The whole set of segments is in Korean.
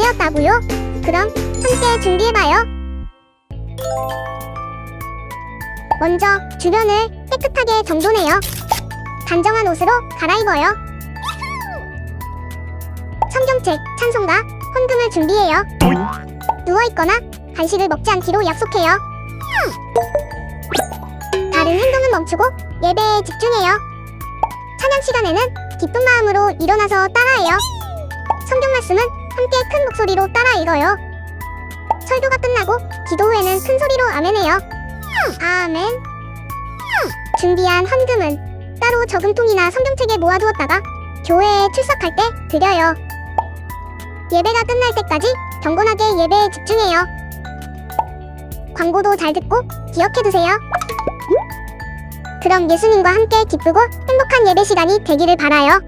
준비되었다고요? 그럼 함께 준비해봐요. 먼저 주변을 깨끗하게 정돈해요. 단정한 옷으로 갈아입어요. 성경책, 찬송가, 헌금을 준비해요. 누워있거나 간식을 먹지 않기로 약속해요. 다른 행동은 멈추고 예배에 집중해요. 찬양 시간에는 기쁜 마음으로 일어나서 따라해요. 성경 말씀은 함께 큰 목소리로 따라 읽어요. 설교가 끝나고 기도 후에는 큰 소리로 아멘해요. 아멘. 준비한 헌금은 따로 저금통이나 성경책에 모아두었다가 교회에 출석할 때 드려요. 예배가 끝날 때까지 경건하게 예배에 집중해요. 광고도 잘 듣고 기억해두세요. 그럼 예수님과 함께 기쁘고 행복한 예배 시간이 되기를 바라요.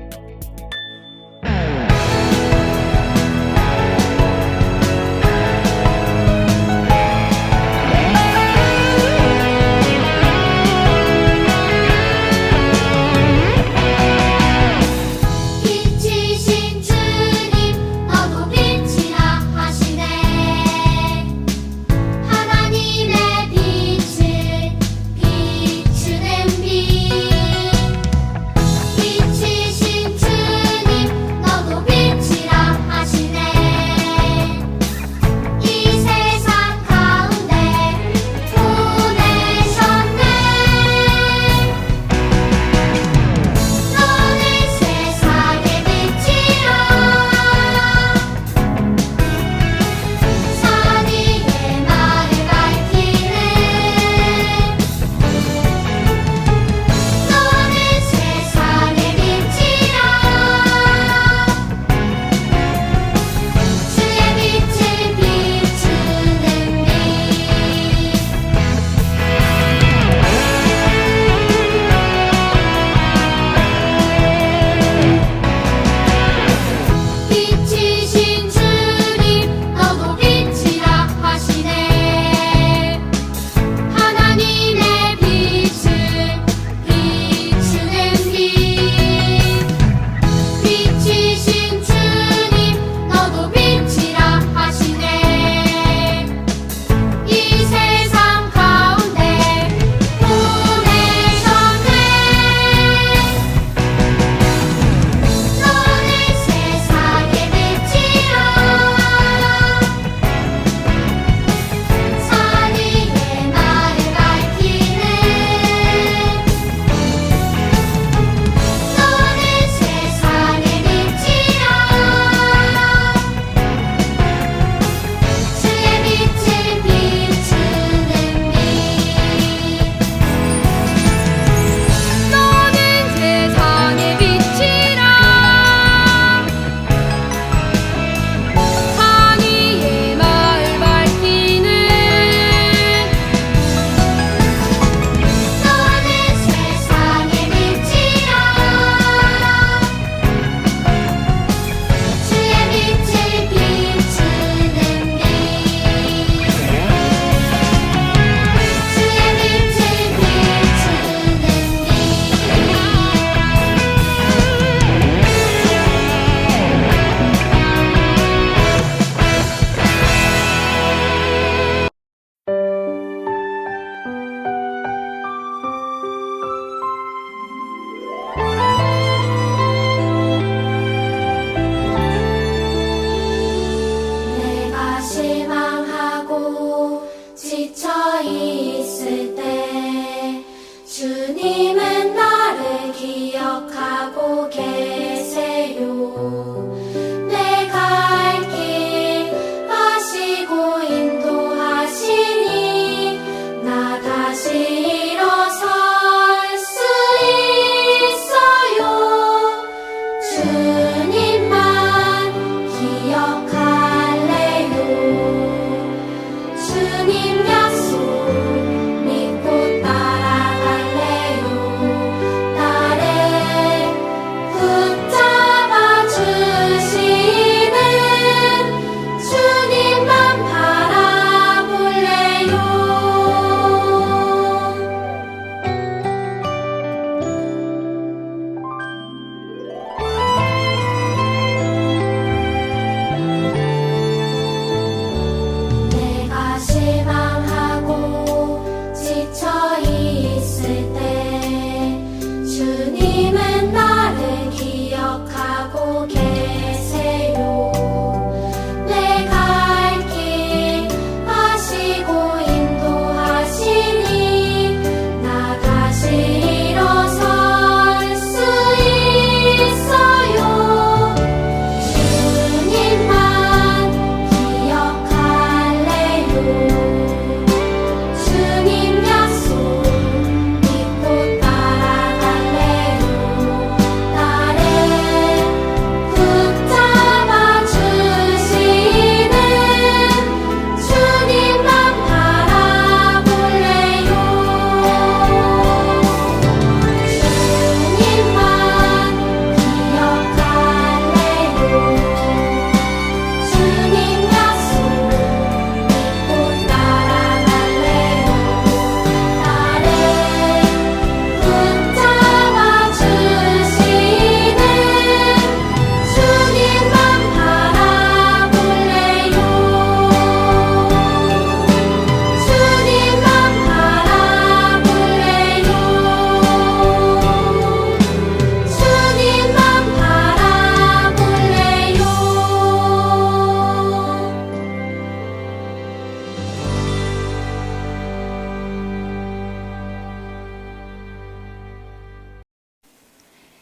빛이신 주님 너도 빛이라 하시네. 하나님의 빛을 비추는 빛. 빛이신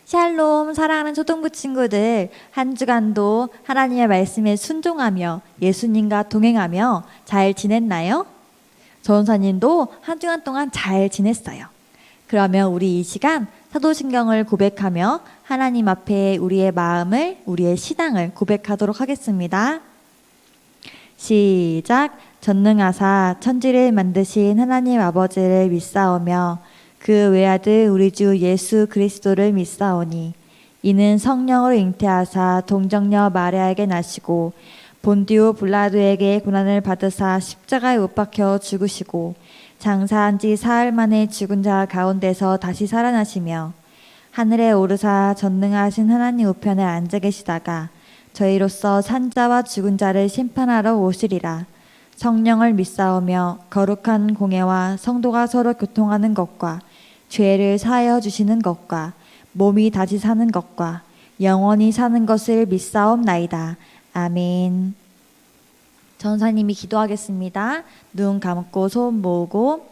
샬롬 사랑하는 초등부 친구들, 한 주간도 하나님의 말씀에 순종하며 예수님과 동행하며 잘 지냈나요? 전사님도 한 주간 동안 잘 지냈어요. 그러면 우리 이 시간 사도신경을 고백하며 하나님 앞에 우리의 마음을, 우리의 신앙을 고백하도록 하겠습니다. 시작. 전능하사 천지를 만드신 하나님 아버지를 믿사오며 그 외아들 우리 주 예수 그리스도를 믿사오니 이는 성령으로 잉태하사 동정녀 마리아에게 나시고 본디오 빌라도에게 고난을 받으사 십자가에 못 박혀 죽으시고 장사한 지 사흘 만에 죽은 자 가운데서 다시 살아나시며 하늘에 오르사 전능하신 하나님 우편에 앉아 계시다가 저희로서 산자와 죽은 자를 심판하러 오시리라. 성령을 믿사오며 거룩한 공예와 성도가 서로 교통하는 것과 죄를 사하여 주시는 것과 몸이 다시 사는 것과 영원히 사는 것을 믿사옵나이다. 아멘. 전사님이 기도하겠습니다. 눈 감고 손 모으고.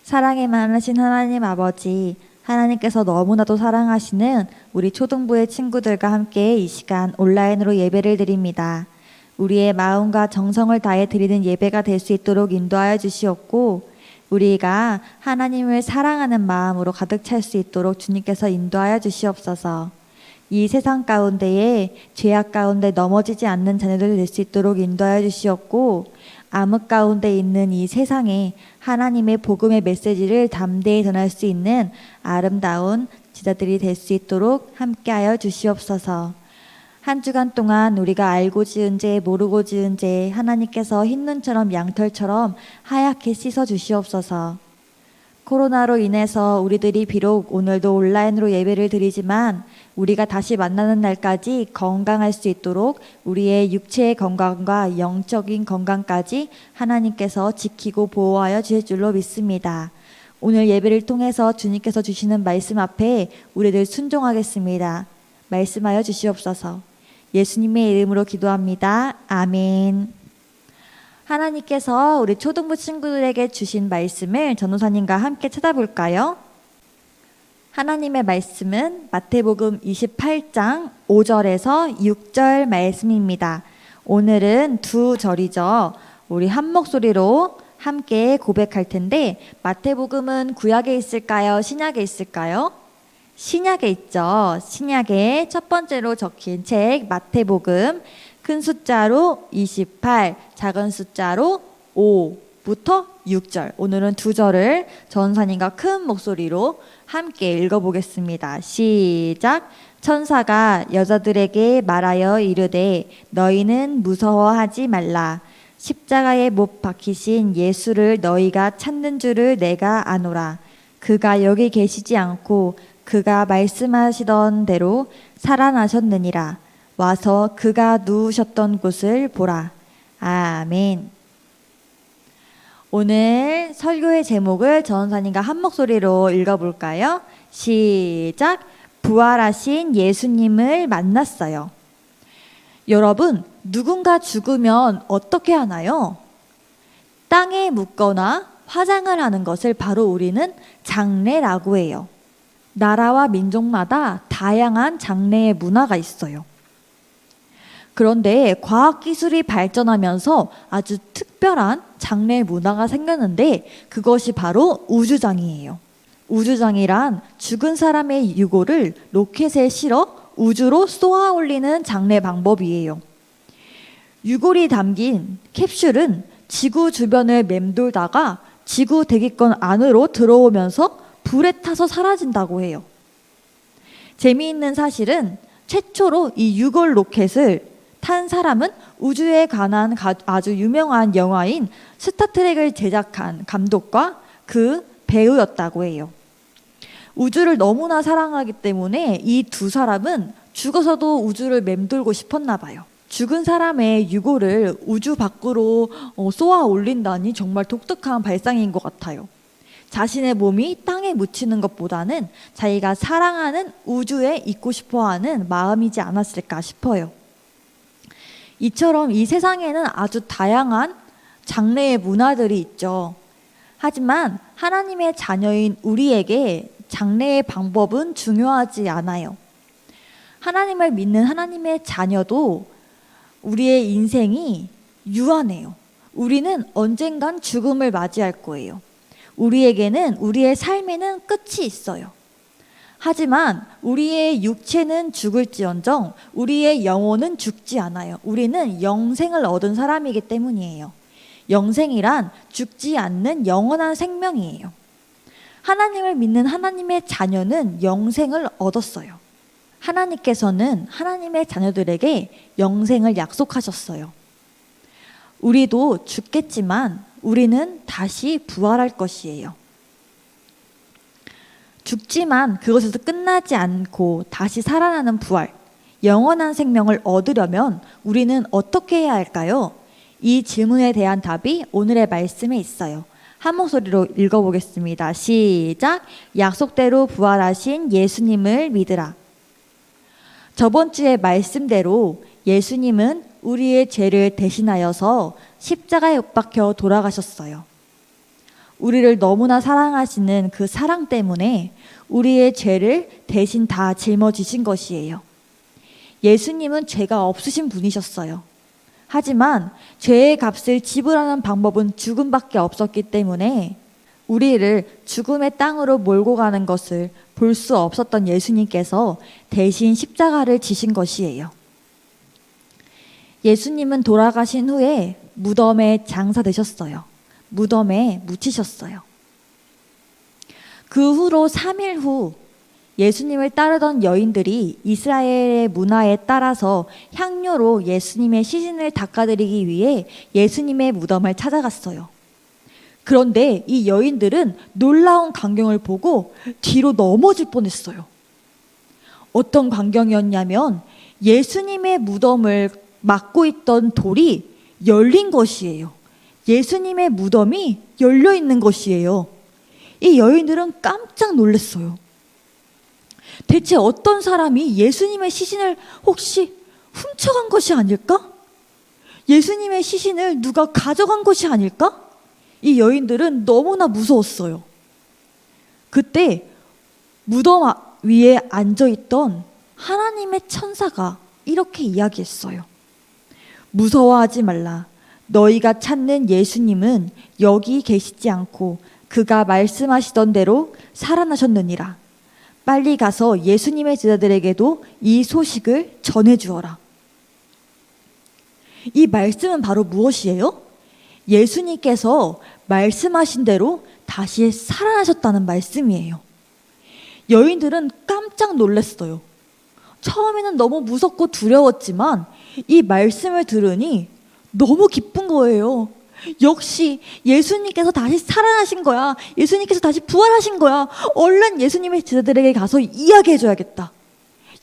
사랑에 많으신 하나님 아버지, 하나님께서 너무나도 사랑하시는 우리 초등부의 친구들과 함께 이 시간 온라인으로 예배를 드립니다. 우리의 마음과 정성을 다해 드리는 예배가 될 수 있도록 인도하여 주시옵고 우리가 하나님을 사랑하는 마음으로 가득 찰 수 있도록 주님께서 인도하여 주시옵소서. 이 세상 가운데에 죄악 가운데 넘어지지 않는 자녀들 될 수 있도록 인도하여 주시옵고 암흑 가운데 있는 이 세상에 하나님의 복음의 메시지를 담대히 전할 수 있는 아름다운 지자들이 될 수 있도록 함께하여 주시옵소서. 한 주간 동안 우리가 알고 지은 죄 모르고 지은 죄 하나님께서 흰눈처럼 양털처럼 하얗게 씻어 주시옵소서. 코로나로 인해서 우리들이 비록 오늘도 온라인으로 예배를 드리지만 우리가 다시 만나는 날까지 건강할 수 있도록 우리의 육체의 건강과 영적인 건강까지 하나님께서 지키고 보호하여 주실 줄로 믿습니다. 오늘 예배를 통해서 주님께서 주시는 말씀 앞에 우리들 순종하겠습니다. 말씀하여 주시옵소서. 예수님의 이름으로 기도합니다. 아멘. 하나님께서 우리 초등부 친구들에게 주신 말씀을 전도사님과 함께 찾아볼까요? 하나님의 말씀은 마태복음 28장 5절에서 6절 말씀입니다. 오늘은 두 절이죠. 우리 한 목소리로 함께 고백할 텐데 마태복음은 구약에 있을까요? 신약에 있을까요? 신약에 있죠. 신약에 첫 번째로 적힌 책 마태복음 큰 숫자로 28, 작은 숫자로 5부터 6절. 오늘은 두 절을 전사님과 큰 목소리로 함께 읽어보겠습니다. 시작. 천사가 여자들에게 말하여 이르되 너희는 무서워하지 말라. 십자가에 못 박히신 예수를 너희가 찾는 줄을 내가 아노라. 그가 여기 계시지 않고 그가 말씀하시던 대로 살아나셨느니라. 와서 그가 누우셨던 곳을 보라. 아멘. 오늘 설교의 제목을 전사님과 한 목소리로 읽어볼까요? 시작. 부활하신 예수님을 만났어요. 여러분, 누군가 죽으면 어떻게 하나요? 땅에 묻거나 화장을 하는 것을 바로 우리는 장례라고 해요. 나라와 민족마다 다양한 장례의 문화가 있어요. 그런데 과학기술이 발전하면서 아주 특별한 장례 문화가 생겼는데 그것이 바로 우주장이에요. 우주장이란 죽은 사람의 유골을 로켓에 실어 우주로 쏘아 올리는 장례 방법이에요. 유골이 담긴 캡슐은 지구 주변을 맴돌다가 지구 대기권 안으로 들어오면서 불에 타서 사라진다고 해요. 재미있는 사실은 최초로 이 유골 로켓을 탄 사람은 우주에 관한 아주 유명한 영화인 스타트rek을 제작한 감독과 그 배우였다고 해요. 우주를 너무나 사랑하기 때문에 이 두 사람은 죽어서도 우주를 맴돌고 싶었나 봐요. 죽은 사람의 유골을 우주 밖으로 쏘아 올린다니 정말 독특한 발상인 것 같아요. 자신의 몸이 땅에 묻히는 것보다는 자기가 사랑하는 우주에 있고 싶어하는 마음이지 않았을까 싶어요. 이처럼 이 세상에는 아주 다양한 장래의 문화들이 있죠. 하지만 하나님의 자녀인 우리에게 장래의 방법은 중요하지 않아요. 하나님을 믿는 하나님의 자녀도 우리의 인생이 유한해요. 우리는 언젠간 죽음을 맞이할 거예요. 우리에게는, 우리의 삶에는 끝이 있어요. 하지만 우리의 육체는 죽을지언정 우리의 영혼은 죽지 않아요. 우리는 영생을 얻은 사람이기 때문이에요. 영생이란 죽지 않는 영원한 생명이에요. 하나님을 믿는 하나님의 자녀는 영생을 얻었어요. 하나님께서는 하나님의 자녀들에게 영생을 약속하셨어요. 우리도 죽겠지만 우리는 다시 부활할 것이에요. 죽지만 그것에서 끝나지 않고 다시 살아나는 부활, 영원한 생명을 얻으려면 우리는 어떻게 해야 할까요? 이 질문에 대한 답이 오늘의 말씀에 있어요. 한 목소리로 읽어보겠습니다. 시작! 약속대로 부활하신 예수님을 믿으라. 저번 주의 말씀대로 예수님은 우리의 죄를 대신하여서 십자가에 못 박혀 돌아가셨어요. 우리를 너무나 사랑하시는 그 사랑 때문에 우리의 죄를 대신 다 짊어지신 것이에요. 예수님은 죄가 없으신 분이셨어요. 하지만 죄의 값을 지불하는 방법은 죽음밖에 없었기 때문에 우리를 죽음의 땅으로 몰고 가는 것을 볼 수 없었던 예수님께서 대신 십자가를 지신 것이에요. 예수님은 돌아가신 후에 무덤에 장사되셨어요. 무덤에 묻히셨어요. 그 후로 3일 후 예수님을 따르던 여인들이 이스라엘의 문화에 따라서 향료로 예수님의 시신을 닦아드리기 위해 예수님의 무덤을 찾아갔어요. 그런데 이 여인들은 놀라운 광경을 보고 뒤로 넘어질 뻔했어요. 어떤 광경이었냐면 예수님의 무덤을 막고 있던 돌이 열린 것이에요. 예수님의 무덤이 열려 있는 것이에요. 이 여인들은 깜짝 놀랐어요. 대체 어떤 사람이 예수님의 시신을 혹시 훔쳐간 것이 아닐까? 예수님의 시신을 누가 가져간 것이 아닐까? 이 여인들은 너무나 무서웠어요. 그때 무덤 위에 앉아있던 하나님의 천사가 이렇게 이야기했어요. 무서워하지 말라. 너희가 찾는 예수님은 여기 계시지 않고 그가 말씀하시던 대로 살아나셨느니라. 빨리 가서 예수님의 제자들에게도 이 소식을 전해주어라. 이 말씀은 바로 무엇이에요? 예수님께서 말씀하신 대로 다시 살아나셨다는 말씀이에요. 여인들은 깜짝 놀랐어요. 처음에는 너무 무섭고 두려웠지만 이 말씀을 들으니 너무 기쁜 거예요. 역시 예수님께서 다시 살아나신 거야. 예수님께서 다시 부활하신 거야. 얼른 예수님의 제자들에게 가서 이야기해줘야겠다.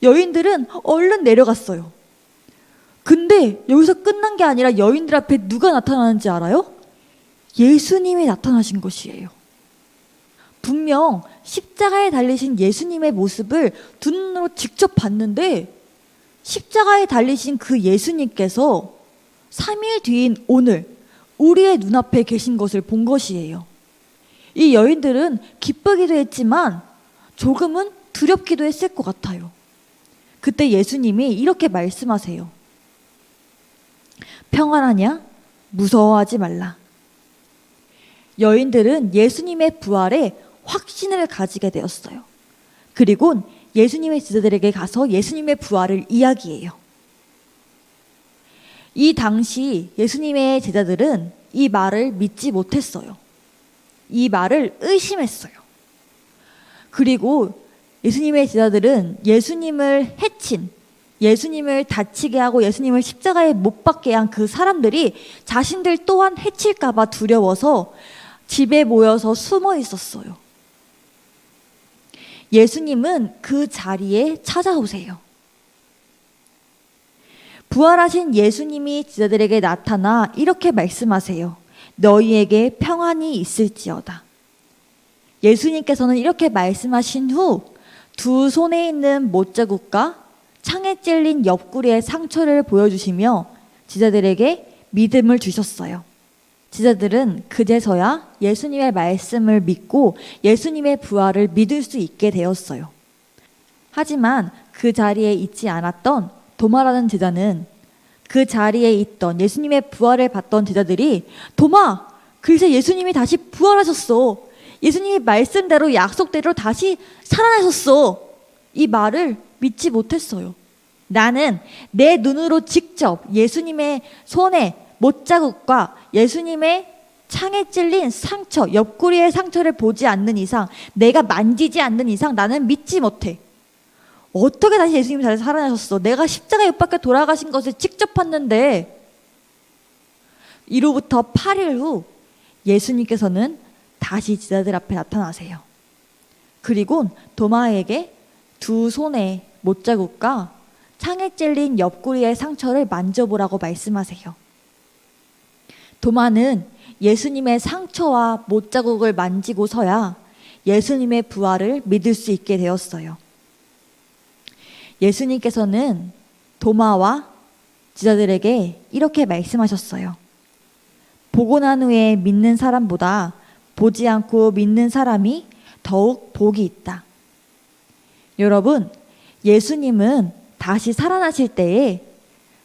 여인들은 얼른 내려갔어요. 근데 여기서 끝난 게 아니라 여인들 앞에 누가 나타나는지 알아요? 예수님이 나타나신 것이에요. 분명 십자가에 달리신 예수님의 모습을 두 눈으로 직접 봤는데 십자가에 달리신 그 예수님께서 3일 뒤인 오늘 우리의 눈앞에 계신 것을 본 것이에요. 이 여인들은 기쁘기도 했지만 조금은 두렵기도 했을 것 같아요. 그때 예수님이 이렇게 말씀하세요. 평안하냐? 무서워하지 말라. 여인들은 예수님의 부활에 확신을 가지게 되었어요. 그리고 예수님의 제자들에게 가서 예수님의 부활을 이야기해요. 이 당시 예수님의 제자들은 이 말을 믿지 못했어요. 이 말을 의심했어요. 그리고 예수님의 제자들은 예수님을 해친, 예수님을 다치게 하고 예수님을 십자가에 못 박게 한 그 사람들이 자신들 또한 해칠까 봐 두려워서 집에 모여서 숨어 있었어요. 예수님은 그 자리에 찾아오세요. 부활하신 예수님이 제자들에게 나타나 이렇게 말씀하세요. 너희에게 평안이 있을지어다. 예수님께서는 이렇게 말씀하신 후 두 손에 있는 못자국과 창에 찔린 옆구리의 상처를 보여주시며 제자들에게 믿음을 주셨어요. 제자들은 그제서야 예수님의 말씀을 믿고 예수님의 부활을 믿을 수 있게 되었어요. 하지만 그 자리에 있지 않았던 도마라는 제자는 그 자리에 있던 예수님의 부활을 봤던 제자들이 도마! 글쎄 예수님이 다시 부활하셨어. 예수님이 말씀대로 약속대로 다시 살아나셨어. 이 말을 믿지 못했어요. 나는 내 눈으로 직접 예수님의 손에 못자국과 예수님의 창에 찔린 상처, 옆구리의 상처를 보지 않는 이상, 내가 만지지 않는 이상 나는 믿지 못해. 어떻게 다시 예수님이 다시 살아나셨어? 내가 십자가에 못 박혀 돌아가신 것을 직접 봤는데. 이로부터 8일 후 예수님께서는 다시 제자들 앞에 나타나세요. 그리고 도마에게 두 손에 못자국과 창에 찔린 옆구리의 상처를 만져보라고 말씀하세요. 도마는 예수님의 상처와 못자국을 만지고서야 예수님의 부활을 믿을 수 있게 되었어요. 예수님께서는 도마와 제자들에게 이렇게 말씀하셨어요. 보고 난 후에 믿는 사람보다 보지 않고 믿는 사람이 더욱 복이 있다. 여러분, 예수님은 다시 살아나실 때에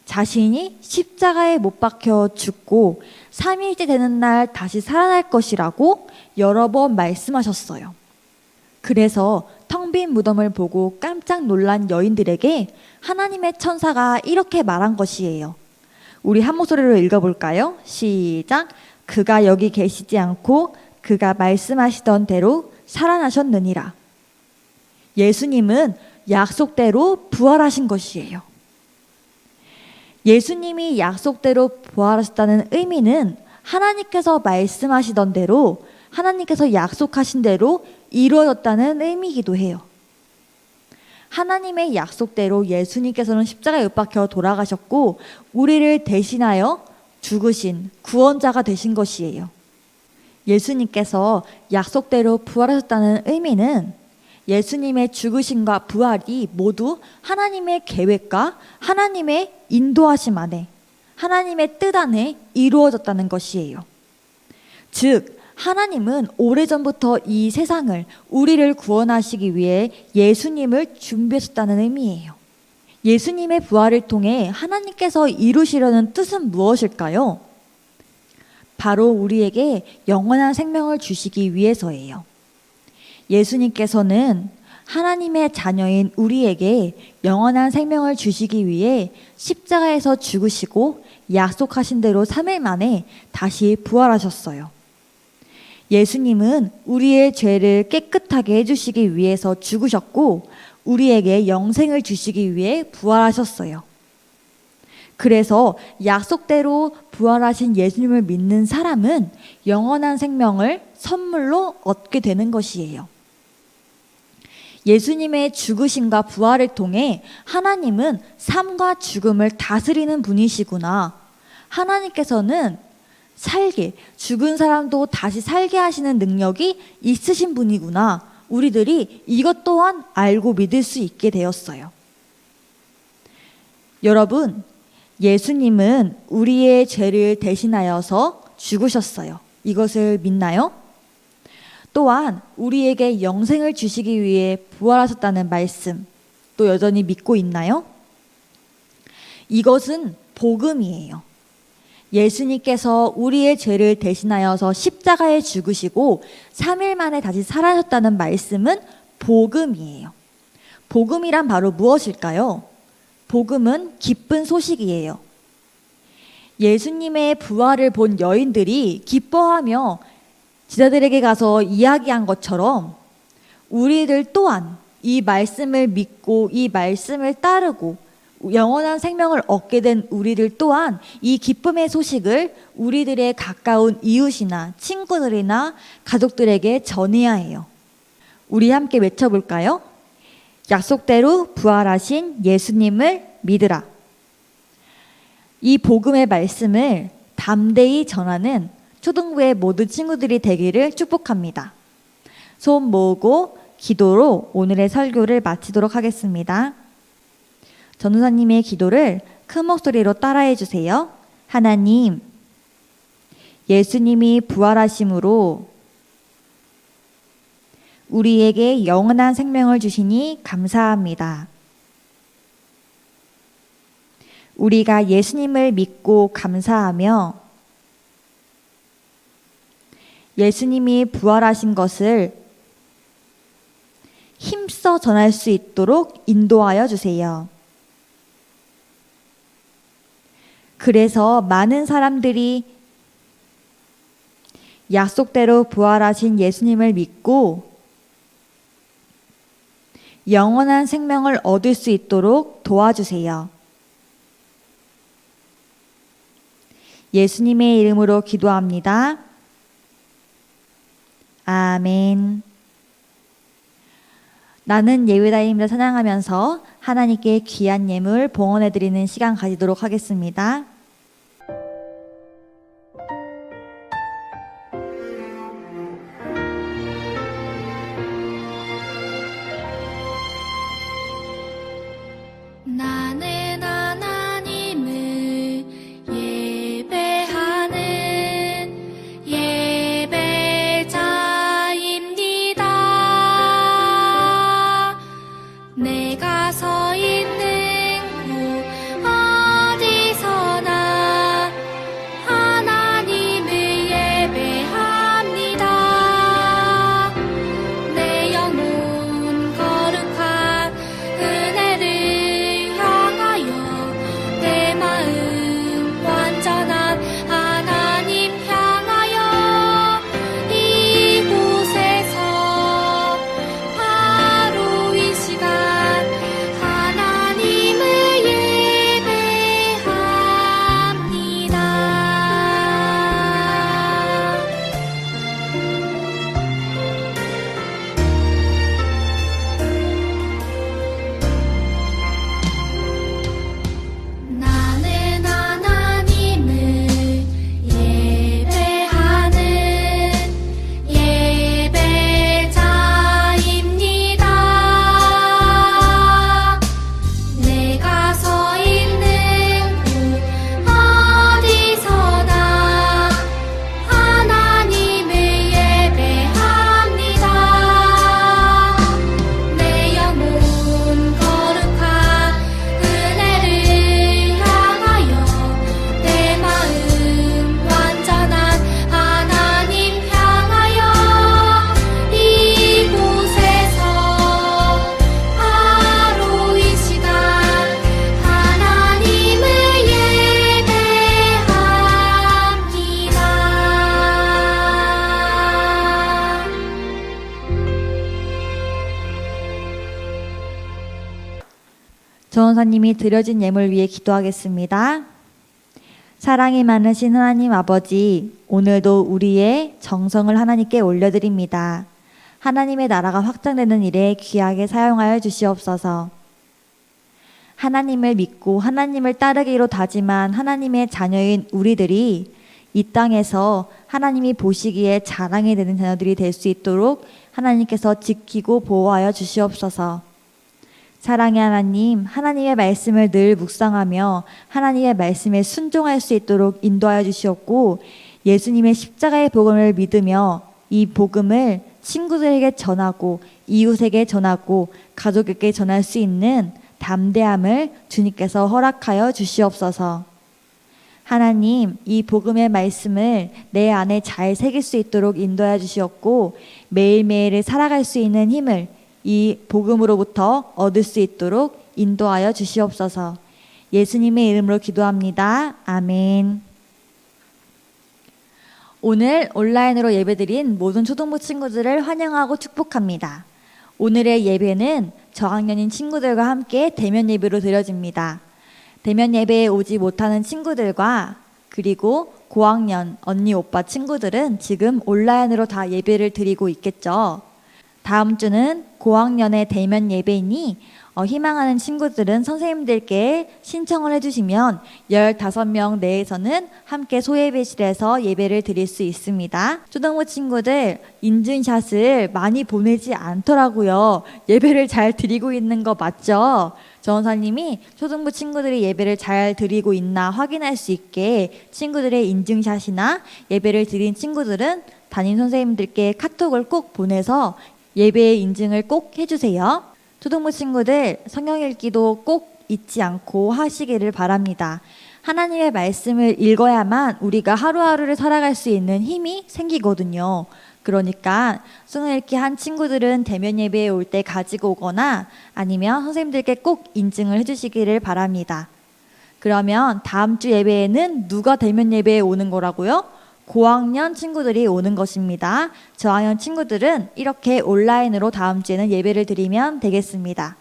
자신이 십자가에 못 박혀 죽고 3일째 되는 날 다시 살아날 것이라고 여러 번 말씀하셨어요. 그래서 텅 빈 무덤을 보고 깜짝 놀란 여인들에게 하나님의 천사가 이렇게 말한 것이에요. 우리 한 목소리로 읽어볼까요? 시작. 그가 여기 계시지 않고 그가 말씀하시던 대로 살아나셨느니라. 예수님은 약속대로 부활하신 것이에요. 예수님이 약속대로 부활하셨다는 의미는 하나님께서 말씀하시던 대로, 하나님께서 약속하신 대로 이루어졌다는 의미이기도 해요. 하나님의 약속대로 예수님께서는 십자가에 못 박혀 돌아가셨고 우리를 대신하여 죽으신 구원자가 되신 것이에요. 예수님께서 약속대로 부활하셨다는 의미는 예수님의 죽으심과 부활이 모두 하나님의 계획과 하나님의 인도하심 안에, 하나님의 뜻 안에 이루어졌다는 것이에요. 즉, 하나님은 오래전부터 이 세상을, 우리를 구원하시기 위해 예수님을 준비하셨다는 의미예요. 예수님의 부활을 통해 하나님께서 이루시려는 뜻은 무엇일까요? 바로 우리에게 영원한 생명을 주시기 위해서예요. 예수님께서는 하나님의 자녀인 우리에게 영원한 생명을 주시기 위해 십자가에서 죽으시고 약속하신 대로 3일 만에 다시 부활하셨어요. 예수님은 우리의 죄를 깨끗하게 해주시기 위해서 죽으셨고 우리에게 영생을 주시기 위해 부활하셨어요. 그래서 약속대로 부활하신 예수님을 믿는 사람은 영원한 생명을 선물로 얻게 되는 것이에요. 예수님의 죽으심과 부활을 통해 하나님은 삶과 죽음을 다스리는 분이시구나. 하나님께서는 살게, 죽은 사람도 다시 살게 하시는 능력이 있으신 분이구나. 우리들이 이것 또한 알고 믿을 수 있게 되었어요. 여러분, 예수님은 우리의 죄를 대신하여서 죽으셨어요. 이것을 믿나요? 또한 우리에게 영생을 주시기 위해 부활하셨다는 말씀, 또 여전히 믿고 있나요? 이것은 복음이에요. 예수님께서 우리의 죄를 대신하여서 십자가에 죽으시고 3일 만에 다시 살아나셨다는 말씀은 복음이에요. 복음이란 바로 무엇일까요? 복음은 기쁜 소식이에요. 예수님의 부활을 본 여인들이 기뻐하며 제자들에게 가서 이야기한 것처럼 우리들 또한 이 말씀을 믿고 이 말씀을 따르고 영원한 생명을 얻게 된 우리들 또한 이 기쁨의 소식을 우리들의 가까운 이웃이나 친구들이나 가족들에게 전해야 해요. 우리 함께 외쳐볼까요? 약속대로 부활하신 예수님을 믿으라. 이 복음의 말씀을 담대히 전하는 초등부의 모든 친구들이 되기를 축복합니다. 손 모으고 기도로 오늘의 설교를 마치도록 하겠습니다. 전도사님의 기도를 큰 목소리로 따라해 주세요. 하나님, 예수님이 부활하심으로 우리에게 영원한 생명을 주시니 감사합니다. 우리가 예수님을 믿고 감사하며 예수님이 부활하신 것을 힘써 전할 수 있도록 인도하여 주세요. 그래서 많은 사람들이 약속대로 부활하신 예수님을 믿고 영원한 생명을 얻을 수 있도록 도와주세요. 예수님의 이름으로 기도합니다. 아멘. 나는 예배자임을 찬양하면서 하나님께 귀한 예물 봉헌해드리는 시간 가지도록 하겠습니다. 나는 하나님을 예배하는 예배자입니다. 내가 서 있는 곳 어디서나 하나님을 예배합니다. 내 영혼 거룩한 은혜를 향하여 내 마음 완전한 하나님 향하여 이곳에서 바로 이 시간 하나님을 예배합니다. 나는 하나님을 예배하는 예배자입니다. 내가 서 있는 곳 어디서나 하나님을 예배합니다. 내 영혼 거룩한 은혜를 향하여 내 마음 완전한 하나님 향하여 이곳에서 바로 이 시간 하나님을 예배합니다. 전원사님이 드려진 예물 위해 기도하겠습니다. 사랑이 많으신 하나님 아버지, 오늘도 우리의 정성을 하나님께 올려드립니다. 하나님의 나라가 확장되는 일에 귀하게 사용하여 주시옵소서. 하나님을 믿고 하나님을 따르기로 다짐한 하나님의 자녀인 우리들이 이 땅에서 하나님이 보시기에 자랑이 되는 자녀들이 될 수 있도록 하나님께서 지키고 보호하여 주시옵소서. 사랑의 하나님, 하나님의 말씀을 늘 묵상하며 하나님의 말씀에 순종할 수 있도록 인도하여 주시옵고, 예수님의 십자가의 복음을 믿으며 이 복음을 친구들에게 전하고 이웃에게 전하고 가족에게 전할 수 있는 담대함을 주님께서 허락하여 주시옵소서. 하나님, 이 복음의 말씀을 내 안에 잘 새길 수 있도록 인도하여 주시옵고, 매일매일을 살아갈 수 있는 힘을 이 복음으로부터 얻을 수 있도록 인도하여 주시옵소서. 예수님의 이름으로 기도합니다. 아멘. 오늘 온라인으로 예배드린 모든 초등부 친구들을 환영하고 축복합니다. 오늘의 예배는 저학년인 친구들과 함께 대면 예배로 드려집니다. 대면 예배에 오지 못하는 친구들과 그리고 고학년 언니 오빠 친구들은 지금 온라인으로 다 예배를 드리고 있겠죠. 다음 주는 고학년의 대면 예배이니 희망하는 친구들은 선생님들께 신청을 해주시면 15명 내에서는 함께 소예배실에서 예배를 드릴 수 있습니다. 초등부 친구들 인증샷을 많이 보내지 않더라고요. 예배를 잘 드리고 있는 거 맞죠? 전사님이 초등부 친구들이 예배를 잘 드리고 있나 확인할 수 있게 친구들의 인증샷이나 예배를 드린 친구들은 담임 선생님들께 카톡을 꼭 보내서 예배의 인증을 꼭 해주세요. 초등부 친구들 성경 읽기도 꼭 잊지 않고 하시기를 바랍니다. 하나님의 말씀을 읽어야만 우리가 하루하루를 살아갈 수 있는 힘이 생기거든요. 그러니까 성경 읽기 한 친구들은 대면 예배에 올 때 가지고 오거나 아니면 선생님들께 꼭 인증을 해주시기를 바랍니다. 그러면 다음 주 예배에는 누가 대면 예배에 오는 거라고요? 고학년 친구들이 오는 것입니다. 저학년 친구들은 이렇게 온라인으로 다음 주에는 예배를 드리면 되겠습니다.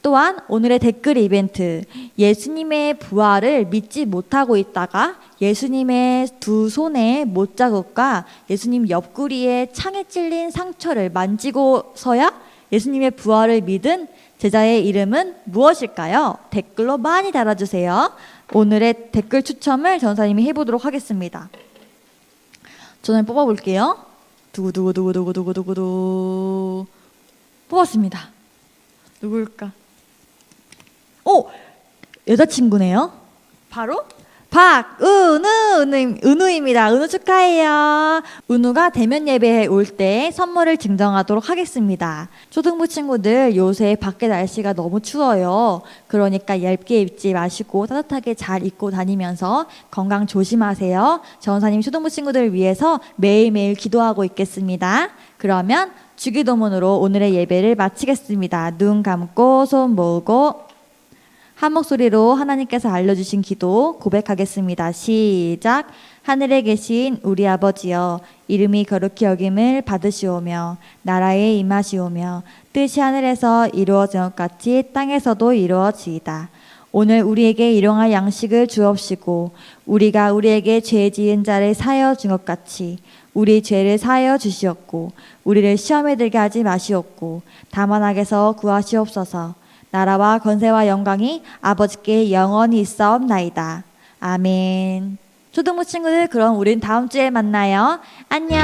또한 오늘의 댓글 이벤트, 예수님의 부활을 믿지 못하고 있다가 예수님의 두 손에 못자국과 예수님 옆구리에 창에 찔린 상처를 만지고서야 예수님의 부활을 믿은 제자의 이름은 무엇일까요? 댓글로 많이 달아주세요. 오늘의 댓글 추첨을 전사님이 해보도록 하겠습니다. 저는 뽑아볼게요. 두구두구두구두구두구두구 뽑았습니다. 누구일까? 오! 여자친구네요. 바로 은우입니다. 은우 축하해요. 은우가 대면 예배에 올 때 선물을 증정하도록 하겠습니다. 초등부 친구들 요새 밖에 날씨가 너무 추워요. 그러니까 얇게 입지 마시고 따뜻하게 잘 입고 다니면서 건강 조심하세요. 전사님 초등부 친구들을 위해서 매일매일 기도하고 있겠습니다. 그러면 주기도문으로 오늘의 예배를 마치겠습니다. 눈 감고 손 모으고 한 목소리로 하나님께서 알려주신 기도 고백하겠습니다. 시작. 하늘에 계신 우리 아버지여, 이름이 거룩히 여김을 받으시오며 나라에 임하시오며 뜻이 하늘에서 이루어진 것 같이 땅에서도 이루어지이다. 오늘 우리에게 일용할 양식을 주옵시고 우리가 우리에게 죄 지은 자를 사하여 준 것 같이 우리 죄를 사하여 주시옵고 우리를 시험에 들게 하지 마시옵고 다만 악에서 구하시옵소서. 나라와 권세와 영광이 아버지께 영원히 있사옵나이다. 아멘. 초등부 친구들, 그럼 우린 다음 주에 만나요. 안녕.